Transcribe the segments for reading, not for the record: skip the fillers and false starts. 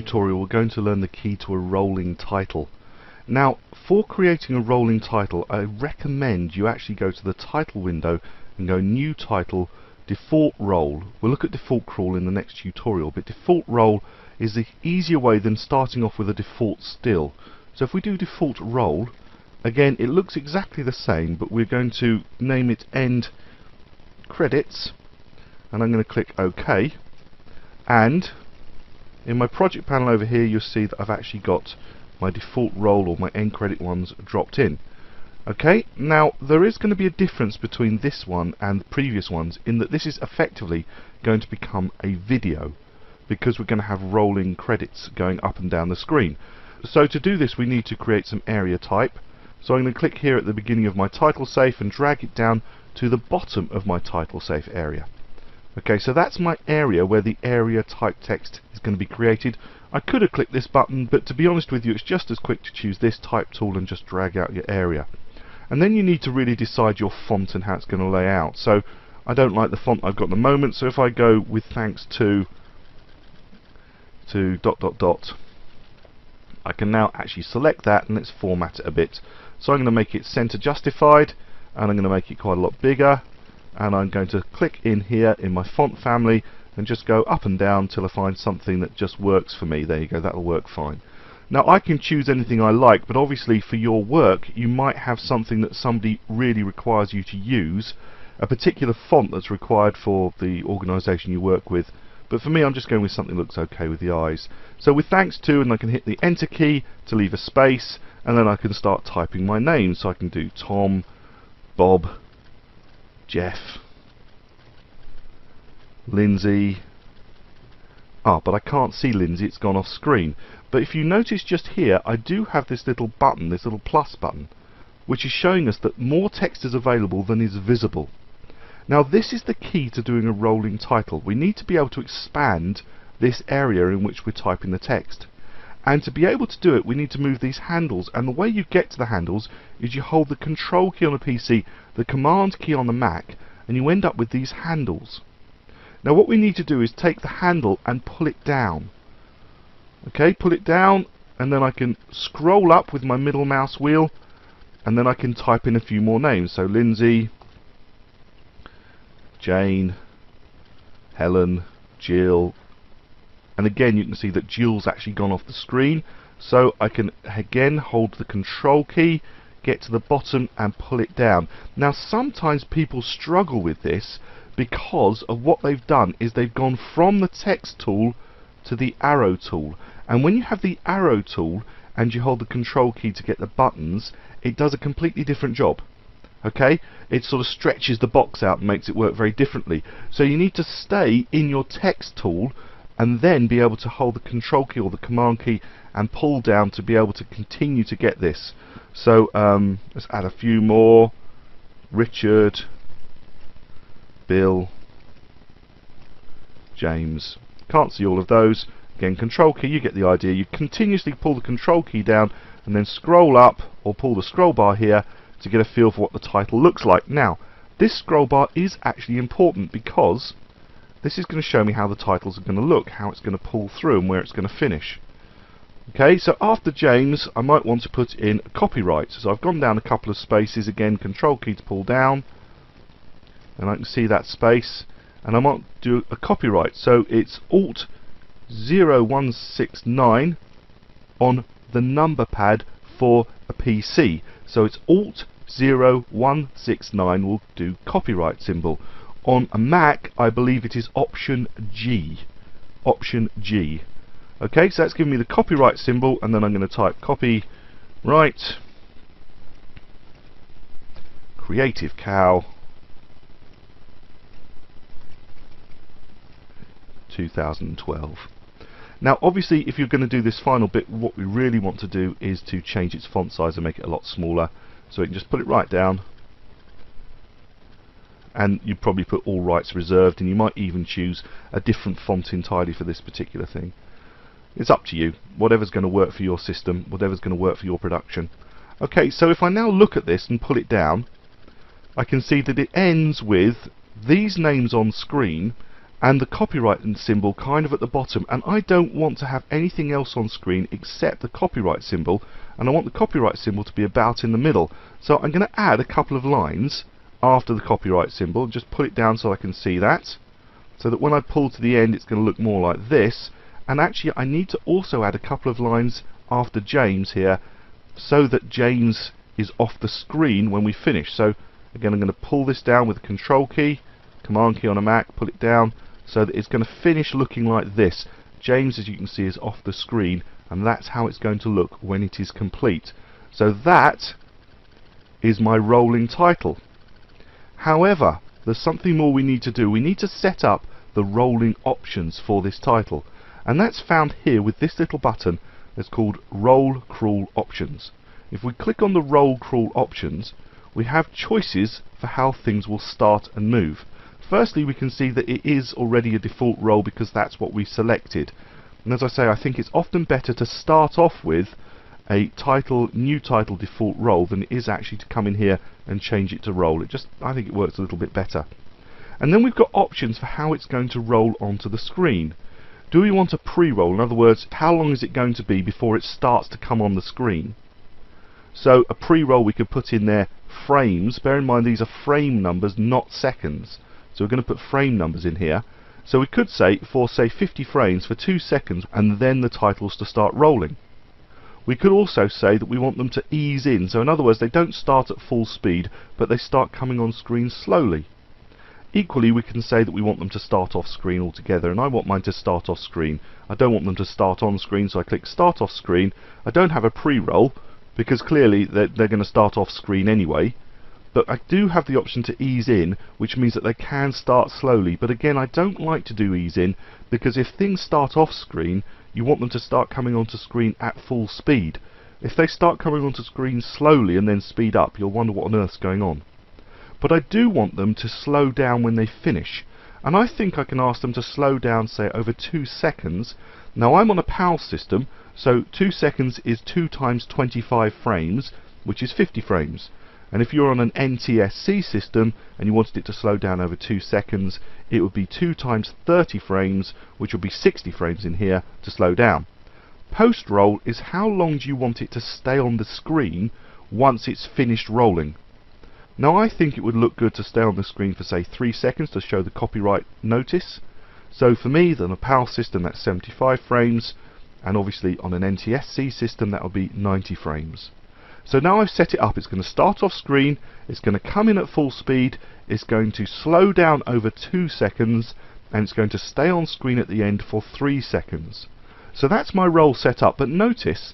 tutorial we're going to learn the key to a rolling title. Now, for creating a rolling title, I recommend you actually go to the title window and go New Title, Default Role. We'll look at Default Crawl in the next tutorial, but Default Role is the easier way than starting off with a default still. So if we do Default Role, again it looks exactly the same, but we're going to name it End Credits, and I'm going to click OK. And in my project panel over here, you'll see that I've actually got my default role, or my end credit ones, dropped in. Okay, now there is going to be a difference between this one and the previous ones in that this is effectively going to become a video, because we're going to have rolling credits going up and down the screen. So to do this, we need to create some area type. So I'm going to click here at the beginning of my title safe and drag it down to the bottom of my title safe area. Okay, so that's my area where the area type text is going to be created. I could have clicked this button, but to be honest with you, it's just as quick to choose this type tool and just drag out your area. And then you need to really decide your font and how it's going to lay out. So I don't like the font I've got at the moment, so if I go with thanks to ... I can now actually select that and let's format it a bit. So I'm going to make it center justified, and I'm going to make it quite a lot bigger, and I'm going to click in here in my font family and just go up and down till I find something that just works for me. There you go, that'll work fine. Now I can choose anything I like, but obviously for your work you might have something that somebody really requires you to use, a particular font that's required for the organisation you work with. But for me, I'm just going with something that looks okay with the eyes. So with thanks to, and I can hit the enter key to leave a space, and then I can start typing my name. So I can do Tom, Bob, Jeff, Lindsay. But I can't see Lindsay, it's gone off screen. But if you notice just here, I do have this little button, this little plus button, which is showing us that more text is available than is visible. Now this is the key to doing a rolling title. We need to be able to expand this area in which we're typing the text. And to be able to do it, we need to move these handles, and the way you get to the handles is you hold the Control key on a PC, the Command key on the Mac, and you end up with these handles. Now what we need to do is take the handle and pull it down. Okay, pull it down, and then I can scroll up with my middle mouse wheel, and then I can type in a few more names. So Lindsay, Jane, Helen, Jill, and again you can see that Jill's actually gone off the screen. So I can again hold the Control key, get to the bottom and pull it down. Now sometimes people struggle with this because of what they've done is they've gone from the text tool to the arrow tool, and when you have the arrow tool and you hold the Control key to get the buttons, it does a completely different job. Okay, it sort of stretches the box out and makes it work very differently. So you need to stay in your text tool and then be able to hold the Control key or the Command key and pull down to be able to continue to get this. So let's add a few more. Richard, Bill, James. Can't see all of those. Again, Control key, you get the idea. You continuously pull the Control key down and then scroll up or pull the scroll bar here to get a feel for what the title looks like. Now, this scroll bar is actually important because this is going to show me how the titles are going to look, how it's going to pull through and where it's going to finish. Okay, so after James, I might want to put in copyright. So I've gone down a couple of spaces, again, Control key to pull down, and I can see that space, and I might do a copyright. So it's Alt 0169 on the number pad for a PC. So it's Alt 0169 will do copyright symbol. On a Mac, I believe it is Option G. Option G. Okay, so that's giving me the copyright symbol, and then I'm going to type copyright Creative Cow 2012. Now obviously if you're going to do this final bit, what we really want to do is to change its font size and make it a lot smaller. So we can just put it right down, and you probably put all rights reserved, and you might even choose a different font entirely for this particular thing. It's up to you, whatever's going to work for your system, whatever's going to work for your production. Okay, so if I now look at this and pull it down, I can see that it ends with these names on screen and the copyright symbol kind of at the bottom, and I don't want to have anything else on screen except the copyright symbol, and I want the copyright symbol to be about in the middle. So I'm going to add a couple of lines after the copyright symbol, just pull it down so I can see that, so that when I pull to the end it's going to look more like this. And actually I need to also add a couple of lines after James here, so that James is off the screen when we finish. So again, I'm going to pull this down with the Control key, Command key on a Mac, pull it down, so that it's going to finish looking like this. James, as you can see, is off the screen, and that's how it's going to look when it is complete. So that is my rolling title. However, there's something more we need to do. We need to set up the rolling options for this title, and that's found here with this little button that's called Roll Crawl Options. If we click on the Roll Crawl Options, we have choices for how things will start and move. Firstly, we can see that it is already a default roll because that's what we selected. And as I say, I think it's often better to start off with a title, new title default roll than it is actually to come in here and change it to roll. I think it works a little bit better. And then we've got options for how it's going to roll onto the screen. Do we want a pre-roll? In other words, how long is it going to be before it starts to come on the screen? So a pre-roll, we could put in there frames. Bear in mind these are frame numbers, not seconds. So we're going to put frame numbers in here. So we could say for, say, 50 frames for 2 seconds, and then the titles to start rolling. We could also say that we want them to ease in. So in other words, they don't start at full speed, but they start coming on screen slowly. Equally, we can say that we want them to start off screen altogether, and I want mine to start off screen. I don't want them to start on screen, so I click Start Off Screen. I don't have a pre-roll, because clearly they're going to start off screen anyway. But I do have the option to ease in, which means that they can start slowly. But again, I don't like to do ease in, because if things start off screen, you want them to start coming onto screen at full speed. If they start coming onto screen slowly and then speed up, you'll wonder what on earth's going on. But I do want them to slow down when they finish, and I think I can ask them to slow down, say, over 2 seconds. Now I'm on a PAL system, so 2 seconds is 2 times 25 frames, which is 50 frames. And if you're on an Cs6 system and you wanted it to slow down over 2 seconds, it would be 2 times 30 frames, which would be 60 frames in here to slow down. Post-roll is how long do you want it to stay on the screen once it's finished rolling. Now I think it would look good to stay on the screen for, say, 3 seconds to show the copyright notice. So for me, on a PAL system, that's 75 frames, and obviously on an NTSC system that would be 90 frames. So now I've set it up. It's going to start off screen, it's going to come in at full speed, it's going to slow down over 2 seconds, and it's going to stay on screen at the end for 3 seconds. So that's my roll set up, but notice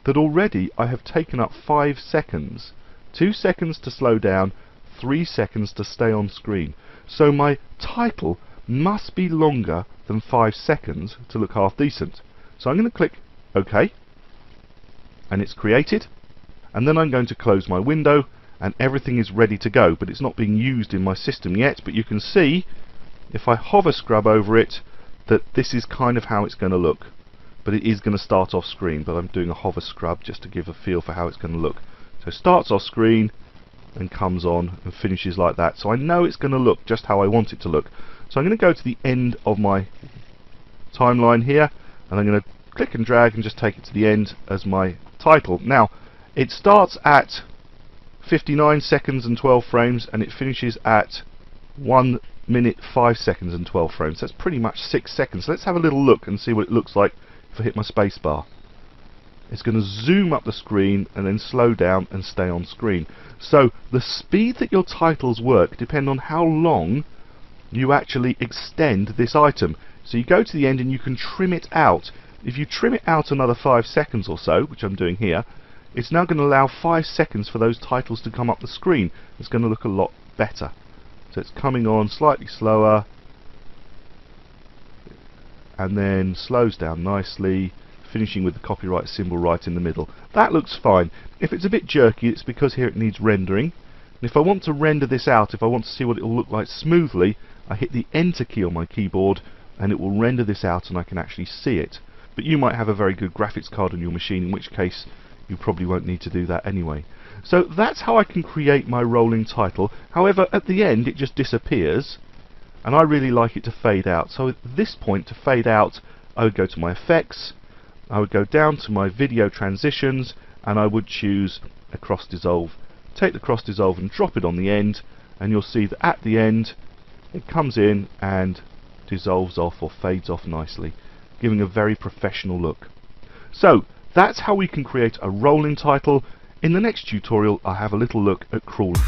that already I have taken up 5 seconds. 2 seconds to slow down, 3 seconds to stay on screen. So my title must be longer than 5 seconds to look half decent. So I'm going to click OK, and it's created. And then I'm going to close my window, and everything is ready to go, but it's not being used in my system yet. But you can see, if I hover scrub over it, that this is kind of how it's going to look. But it is going to start off screen, but I'm doing a hover scrub just to give a feel for how it's going to look. So it starts off screen and comes on and finishes like that. So I know it's going to look just how I want it to look. So I'm going to go to the end of my timeline here, and I'm going to click and drag and just take it to the end as my title. Now, it starts at 59 seconds and 12 frames, and it finishes at 1 minute 5 seconds and 12 frames. That's pretty much 6 seconds. So let's have a little look and see what it looks like if I hit my space bar. It's going to zoom up the screen and then slow down and stay on screen. So the speed that your titles work depend on how long you actually extend this item. So you go to the end and you can trim it out. If you trim it out another 5 seconds or so, which I'm doing here, it's now going to allow 5 seconds for those titles to come up the screen. It's going to look a lot better. So it's coming on slightly slower, and then slows down nicely, finishing with the copyright symbol right in the middle. That looks fine. If it's a bit jerky, it's because here it needs rendering. And if I want to render this out, if I want to see what it will look like smoothly, I hit the Enter key on my keyboard, and it will render this out and I can actually see it. But you might have a very good graphics card on your machine, in which case you probably won't need to do that anyway. So that's how I can create my rolling title. However, at the end it just disappears, and I really like it to fade out. So at this point, to fade out, I would go to my effects, I would go down to my video transitions, and I would choose a cross dissolve. Take the cross dissolve and drop it on the end, and you'll see that at the end it comes in and dissolves off or fades off nicely, giving a very professional look. So that's how we can create a rolling title. In the next tutorial I'll have a little look at crawling.